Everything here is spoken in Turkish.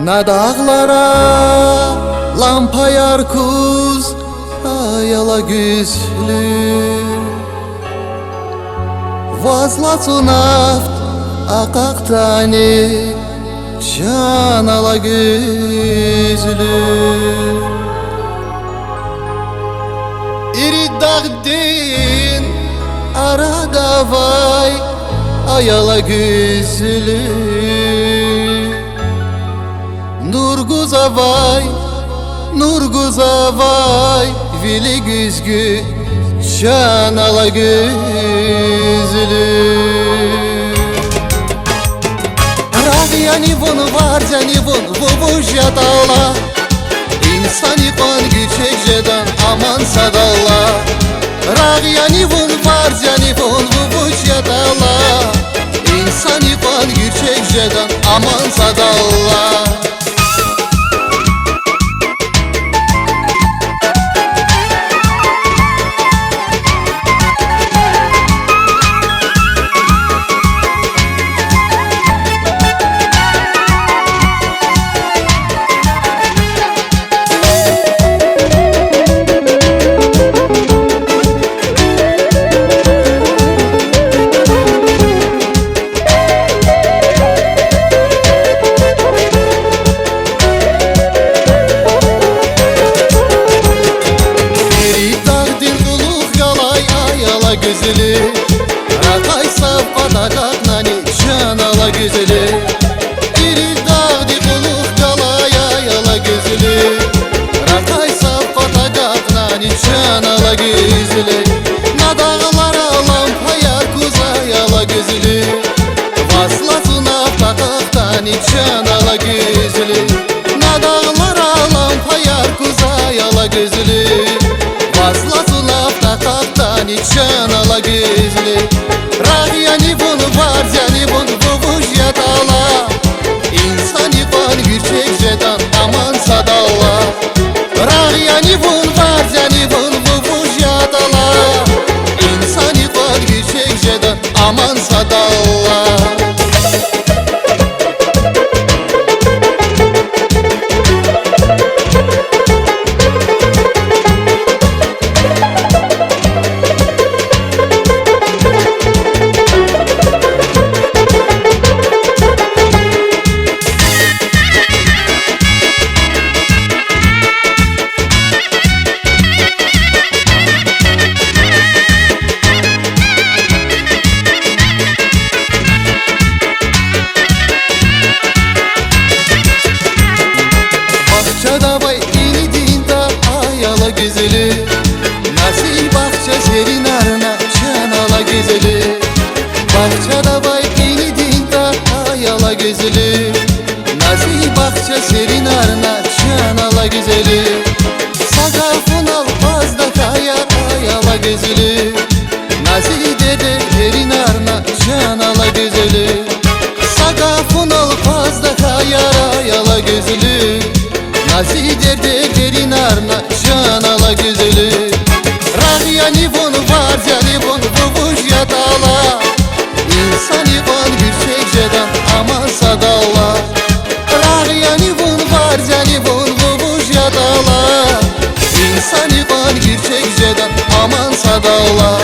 Na dağlara lampa yarkuz ayala güzlü Vazlatı naft akaktani can ala güzlü İri dağdin arada vay ayala güzlü Nurguza vay Vili güzgü Can ala güzlü Radiyani bunu var cani bunu Vuvujya dağla İnsani kan güçekceden aman sadalla Radiyani bunu var cani bunu Vuvujya dağla İnsani kan güçekceden aman sadalla güzeli Rakay safada kaknani can ala güzeli Diri dağdi buluk galaya yala güzeli Rakay safada kaknani can ala güzeli Na dağlara lampaya kuzayala güzeli Vaslatına takaktani can ala güzeli Na dağlara lampaya kuzayala güzeli Vaslatına takaktani can ala güzeli Radiyani bunu var yani bunu vuvujya dağla İnsani kan güçekceden aman sadalla Radiyani bunu var yani bunu vuvujya dağla İnsani kan güçekceden aman sadalla güzeli Nasıl bahçe serin arına can ala güzeli Bahçada bay beni dinta ayala güzeli Nasıl bahçe serin arına can ala güzeli Sakafın al fazla kayar ayala güzeli Nasıl dede derin arına can ala güzeli Sakafın al fazla kayar ayala güzeli Nasıl dede derin arına can ala güzeli Radiyani bunu var yani bunu vuvujya dağla İnsani kan güçekceden aman sadalla Radiyani bunu var yani bunu vuvujya dağla İnsani kan güçekceden aman sadalla